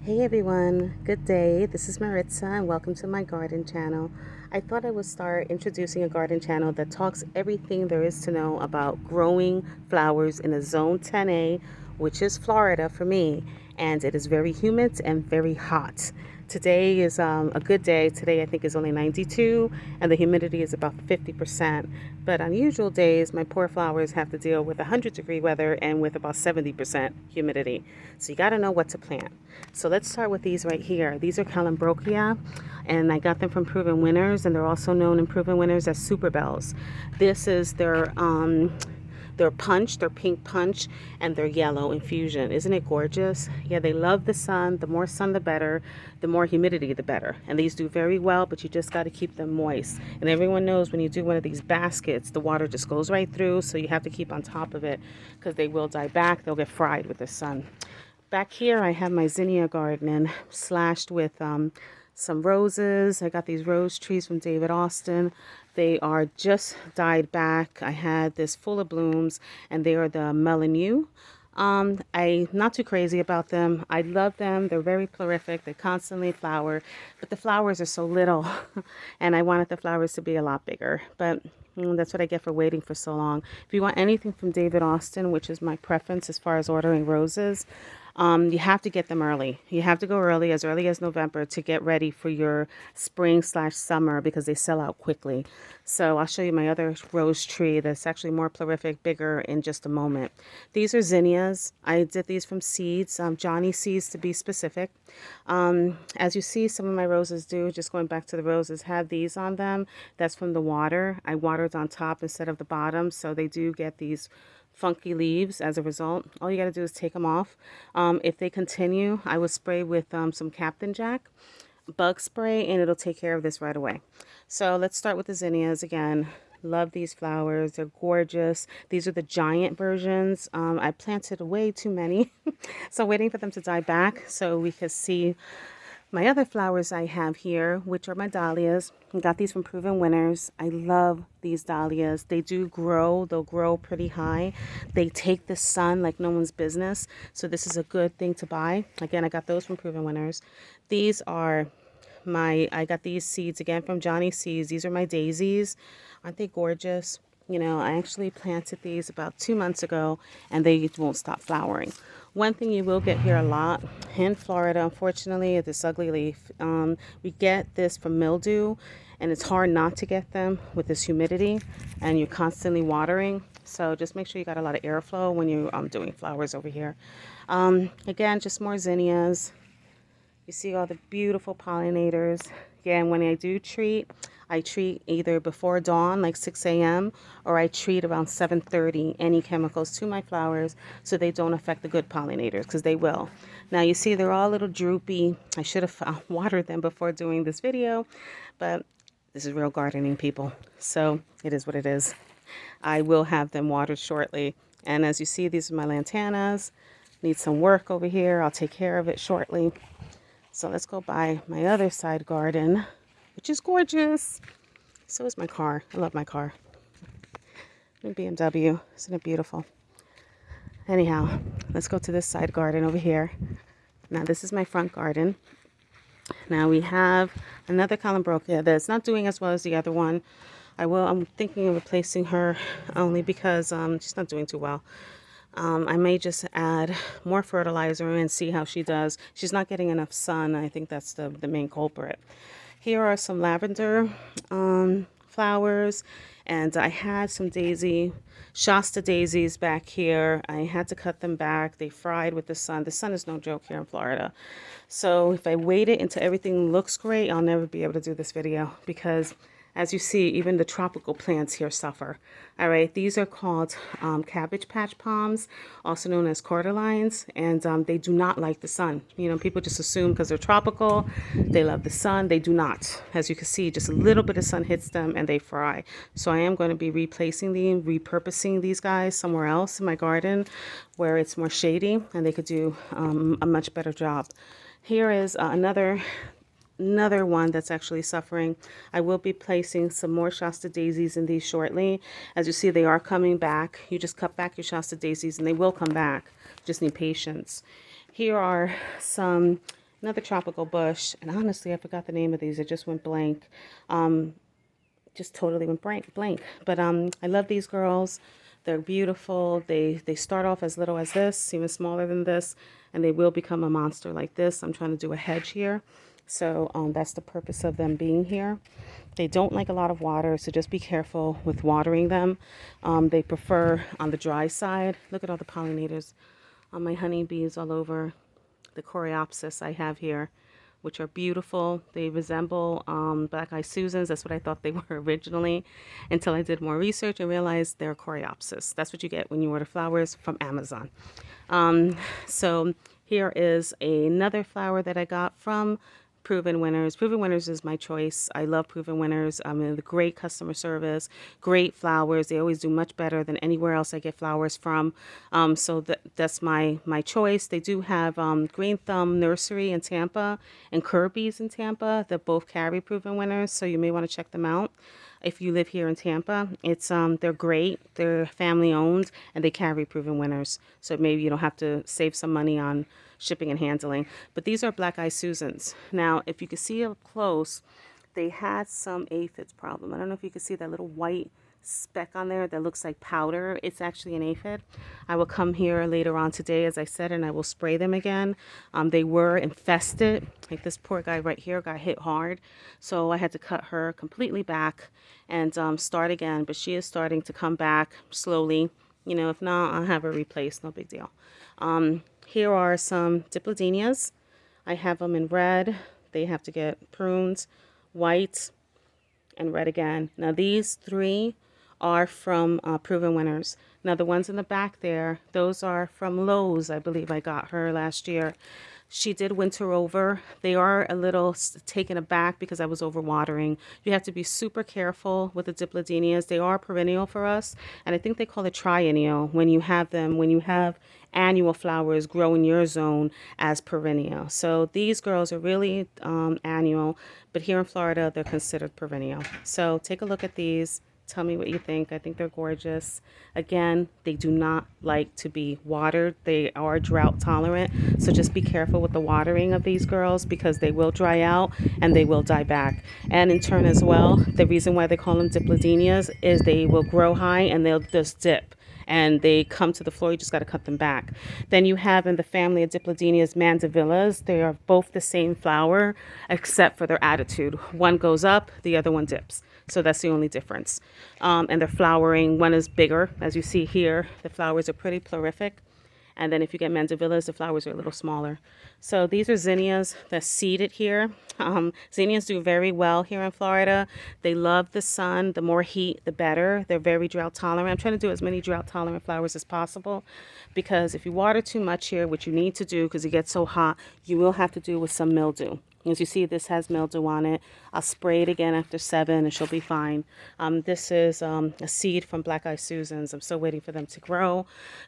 Hey everyone, good day. This is Maritza and welcome to my garden channel. I thought I would start introducing a garden channel that talks everything there is to know about growing flowers in a zone 10A, which is Florida for me, and it is very humid and very hot. Today is a good day. Today I think is only 92 and the humidity is about 50%. But on usual days, my poor flowers have to deal with 100-degree weather and with about 70% humidity. So you got to know what to plant. So let's start with these right here. These are Columbrokia, and I got them from Proven Winners, and they're also known in Proven Winners as Super Bells. This is their punch, their pink punch, and their yellow infusion. Isn't it gorgeous? Yeah, they love the sun. The more sun, the better. The more humidity, the better. And these do very well, but you just got to keep them moist. And everyone knows when you do one of these baskets, the water just goes right through, so you have to keep on top of it because they will die back. They'll get fried with the sun. Back here, I have my zinnia garden slashed with some roses. I got these rose trees from David Austin. They are just died back. I had this full of blooms, and they are the Melanu. I'm not too crazy about them. I love them. They're very prolific. They constantly flower, but the flowers are so little, and I wanted the flowers to be a lot bigger. But that's what I get for waiting for so long. If you want anything from David Austin, which is my preference as far as ordering roses, you have to get them early. You have to go early as November to get ready for your spring/summer because they sell out quickly. So I'll show you my other rose tree that's actually more prolific, bigger in just a moment. These are zinnias. I did these from seeds, Johnny seeds to be specific. As you see, some of my roses do, just going back to the roses, have these on them. That's from the water. I watered on top instead of the bottom, so they do get these funky leaves as a result. All you got to do is take them off. If they continue, I would spray with some Captain Jack bug spray, and it'll take care of this right away. So let's start with the zinnias again. Love these flowers. They're gorgeous. These are the giant versions. I planted way too many, so I'm waiting for them to die back so we can see my other flowers I have here, which are my dahlias. I got these from Proven Winners. I love these dahlias. They do grow. They'll grow pretty high. They take the sun like no one's business. So this is a good thing to buy. Again, I got those from Proven Winners. These are I got these seeds again from Johnny Seeds. These are my daisies. Aren't they gorgeous? You know, I actually planted these about 2 months ago and they won't stop flowering. One thing you will get here a lot in Florida, unfortunately, is this ugly leaf. We get this from mildew, and it's hard not to get them with this humidity and you're constantly watering. So just make sure you got a lot of airflow when you're doing flowers over here. Again, just more zinnias. You see all the beautiful pollinators. Yeah, and when I do treat, I treat either before dawn, like 6 a.m., or I treat around 7:30, any chemicals to my flowers so they don't affect the good pollinators, because they will. Now you see they're all a little droopy. I should have watered them before doing this video, but this is real gardening, people. So it is what it is. I will have them watered shortly. And as you see, these are my lantanas. Need some work over here. I'll take care of it shortly. So let's go by my other side garden, which is gorgeous. So is my car. I love my car. My BMW. Isn't it beautiful? Anyhow, let's go to this side garden over here. Now this is my front garden. Now we have another Columbrokia that's not doing as well as the other one. I'm thinking of replacing her only because she's not doing too well. I may just add more fertilizer and see how she does. She's not getting enough sun. I think that's the main culprit. Here are some lavender flowers, and I had some Shasta daisies back here. I had to cut them back. They fried with the sun. The sun is no joke here in Florida. So if I wait it until everything looks great, I'll never be able to do this video because as you see, even the tropical plants here suffer. All right, these are called cabbage patch palms, also known as cordyline, and they do not like the sun. You know, people just assume because they're tropical, they love the sun. They do not. As you can see, just a little bit of sun hits them and they fry. So I am going to be replacing them, repurposing these guys somewhere else in my garden where it's more shady and they could do a much better job. Here is another one that's actually suffering. I will be placing some more Shasta daisies in these shortly. As you see, they are coming back. You just cut back your Shasta daisies and they will come back. Just need patience. Here are some Another tropical bush. And honestly, I forgot the name of these. It just went blank. Just totally went blank. But I love these girls. They're beautiful. They start off as little as this, even smaller than this, and they will become a monster like this. I'm trying to do a hedge here. So that's the purpose of them being here. They don't like a lot of water, so just be careful with watering them. They prefer on the dry side. Look at all the pollinators on my honeybees all over the coreopsis I have here, which are beautiful. They resemble black-eyed Susans. That's what I thought they were originally, until I did more research and realized they're coreopsis. That's what you get when you order flowers from Amazon. So here is another flower that I got from Proven Winners. Proven Winners is my choice. I love Proven Winners. I mean, the great customer service, great flowers. They always do much better than anywhere else I get flowers from. So that's my choice. They do have Green Thumb Nursery in Tampa and Kirby's in Tampa that both carry Proven Winners. So you may want to check them out if you live here in Tampa. It's they're great. They're family owned and they carry Proven Winners. So maybe you don't have to save some money on shipping and handling. But these are black-eyed Susans. Now, if you can see up close, they had some aphids problem. I don't know if you can see that little white speck on there that looks like powder. It's actually an aphid. I will come here later on today, as I said, and I will spray them again. They were infested. Like this poor guy right here got hit hard. So I had to cut her completely back and start again. But she is starting to come back slowly. You know, if not, I'll have her replaced. No big deal. Here are some dipladenias. I have them in red. They have to get pruned, white, and red again. Now these three are from Proven Winners. Now the ones in the back there, those are from Lowe's. I believe I got her last year. She did winter over. They are a little taken aback because I was overwatering. You have to be super careful with the dipladenias. They are perennial for us, and I think they call it triennial when you have them, when you have annual flowers grow in your zone as perennial. So these girls are really annual, but here in Florida, they're considered perennial. So take a look at these. Tell me what you think. I think they're gorgeous. Again, they do not like to be watered. They are drought tolerant. So just be careful with the watering of these girls because they will dry out and they will die back. And in turn as well, the reason why they call them dipladenias is they will grow high and they'll just dip. And they come to the floor, you just got to cut them back. Then you have in the family of dipladenias mandavillas. They are both the same flower except for their attitude. One goes up, the other one dips. So that's the only difference. And they're flowering. One is bigger, as you see here. The flowers are pretty prolific. And then if you get mandavillas, the flowers are a little smaller. So these are zinnias that's seeded here. Zinnias do very well here in Florida. They love the sun. The more heat, the better. They're very drought tolerant. I'm trying to do as many drought tolerant flowers as possible because if you water too much here, which you need to do because it gets so hot, you will have to do with some mildew. As you see, this has mildew on it. I'll spray it again after 7 and she'll be fine. This is a seed from Black-Eyed Susans. I'm still waiting for them to grow.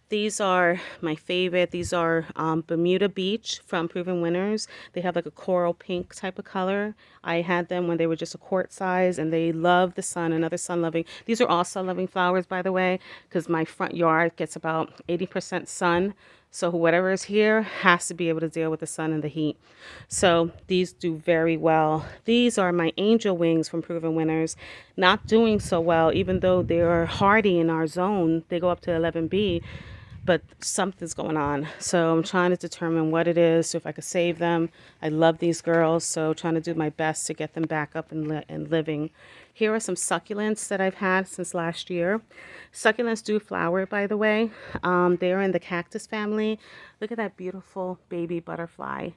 These are my favorite. These are Bermuda Beach from Proven Winners. They have like a coral pink type of color. I had them when they were just a quart size and they love the sun. Another sun-loving. These are all sun-loving flowers, by the way, because my front yard gets about 80% sun. So whatever is here has to be able to deal with the sun and the heat. So these do very well. These are my angel wings from Proven Winners. Not doing so well, even though they are hardy in our zone. They go up to 11B, but something's going on. So I'm trying to determine what it is, so if I could save them. I love these girls, so trying to do my best to get them back up and living. Here are some succulents that I've had since last year. Succulents do flower, by the way. They are in the cactus family. Look at that beautiful baby butterfly.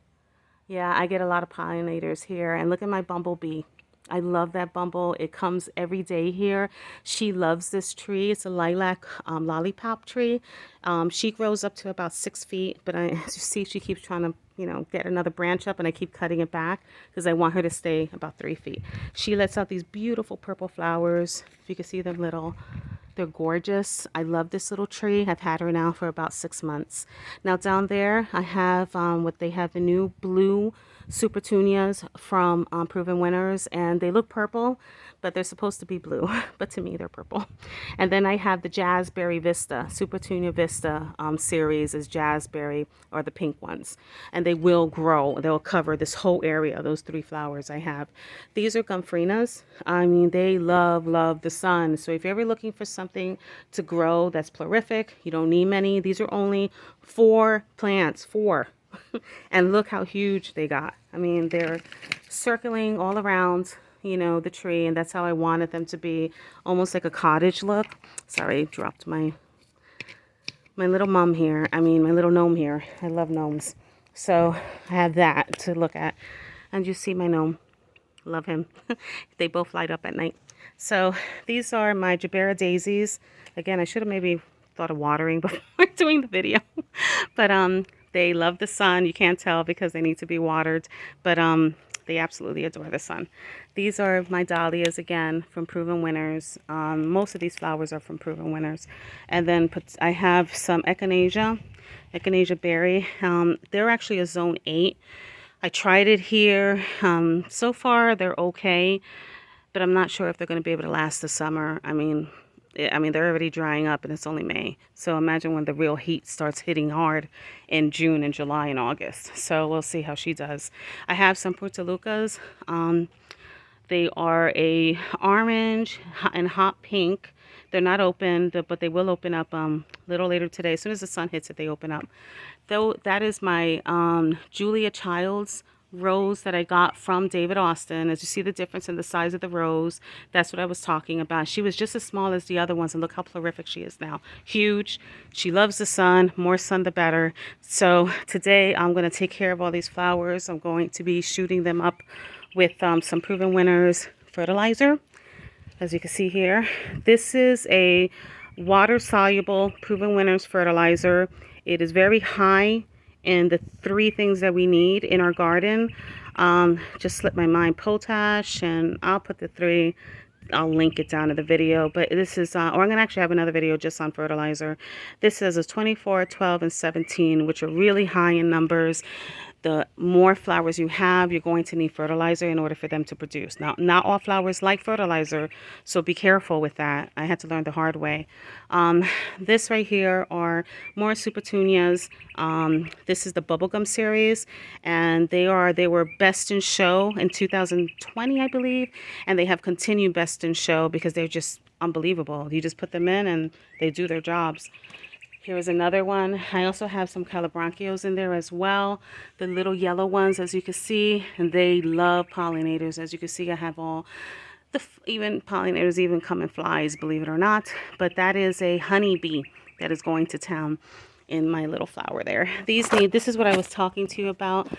Yeah, I get a lot of pollinators here. And look at my bumblebee. I love that bumble. It comes every day here. She loves this tree. It's a lilac lollipop tree. She grows up to about 6 feet, but as you see, she keeps trying to, get another branch up, and I keep cutting it back because I want her to stay about 3 feet. She lets out these beautiful purple flowers. If you can see them little. They're gorgeous. I love this little tree. I've had her now for about 6 months. Now down there, I have the new blue Supertunias from Proven Winners, and they look purple, but they're supposed to be blue, but to me they're purple. And then I have the Jazzberry Vista, Super Tunia Vista series is Jazzberry, or the pink ones. And they will grow. They'll cover this whole area, those 3 flowers I have. These are Gomphrenias. I mean, they love the sun. So if you're ever looking for something to grow that's prolific, you don't need many. These are only 4 plants, 4. And look how huge they got. I mean, they're circling all around, you know, the tree, and that's how I wanted them to be, almost like a cottage look. Sorry, dropped my little mum here. I mean, my little gnome here. I love gnomes. So I have that to look at. And you see my gnome. Love him. They both light up at night. So these are my Jabera daisies. Again, I should have maybe thought of watering before doing the video. But they love the sun. You can't tell because they need to be watered. But they absolutely adore the sun. These are my dahlias, again, from Proven Winners. Most of these flowers are from Proven Winners. And then I have some echinacea berry. They're actually a zone 8. I tried it here. So far, they're okay, but I'm not sure if they're going to be able to last the summer. I mean, they're already drying up and it's only May. So imagine when the real heat starts hitting hard in June and July and August. So we'll see how she does. I have some Portulakas. They are a orange and hot pink. They're not opened, but they will open up a little later today. As soon as the sun hits it, they open up. Though that is my Julia Childs rose that I got from David Austin. As you see the difference in the size of the rose, that's what I was talking about. She was just as small as the other ones, and look how prolific she is now. Huge. She loves the sun. More sun, the better. So today I'm going to take care of all these flowers. I'm going to be shooting them up with some Proven Winners fertilizer. As you can see here, this is a water-soluble Proven Winners fertilizer. It is very high in the 3 things that we need in our garden. Just slipped my mind, potash, and I'll put the 3. I'll link it down in the video, but this is, or I'm going to actually have another video just on fertilizer. This is a 24, 12, and 17, which are really high in numbers. The more flowers you have, you're going to need fertilizer in order for them to produce. Now, not all flowers like fertilizer, so be careful with that. I had to learn the hard way. This right here are more Supertunias. This is the Bubblegum series, and they were best in show in 2020, I believe, and they have continued best in show because they're just unbelievable. You just put them in and they do their jobs. Here's another one. I also have some Calabranchios in there as well. The little yellow ones, as you can see, and they love pollinators. As you can see, I have all the even pollinators even come in flies, believe it or not. But that is a honeybee that is going to town in my little flower there. This is what I was talking to you about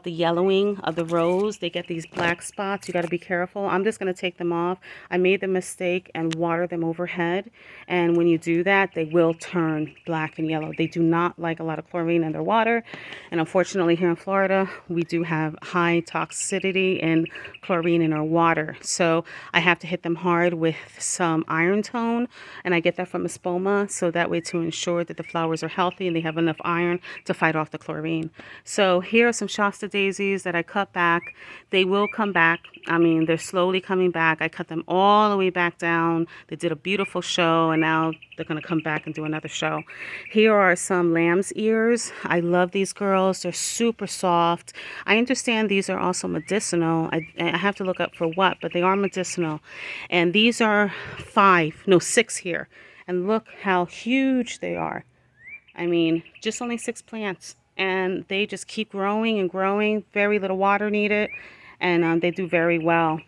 the yellowing of the rose. They get these black spots. You got to be careful. I'm just going to take them off. I made the mistake and water them overhead. And when you do that, they will turn black and yellow. They do not like a lot of chlorine in their water. And unfortunately, here in Florida, we do have high toxicity and chlorine in our water. So I have to hit them hard with some iron tone. And I get that from Espoma. So that way to ensure that the flowers are healthy and they have enough iron to fight off the chlorine. So here are some Shasta daisies that I cut back. They will come back. I mean, they're slowly coming back. I cut them all the way back down. They did a beautiful show, and now they're going to come back and do another show. Here are some lamb's ears. I love these girls. They're super soft. I understand these are also medicinal. I have to look up for what, but they are medicinal. And these are 6 here. And look how huge they are. I mean, just only 6 plants, and they just keep growing and growing. Very little water needed, and they do very well.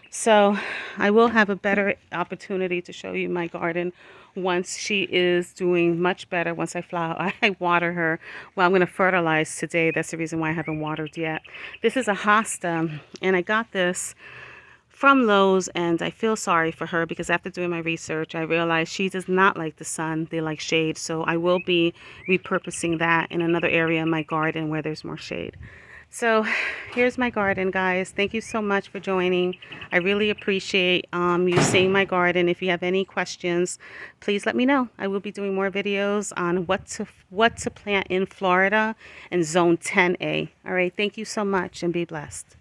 So I will have a better opportunity to show you my garden once she is doing much better. Once I water her. Well, I'm going to fertilize today. That's the reason why I haven't watered yet. This is a hosta, and I got this from Lowe's, and I feel sorry for her because after doing my research, I realized she does not like the sun. They like shade. So I will be repurposing that in another area in my garden where there's more shade. So here's my garden, guys. Thank you so much for joining. I really appreciate you seeing my garden. If you have any questions, please let me know. I will be doing more videos on what to plant in Florida in zone 10A. All right. Thank you so much, and be blessed.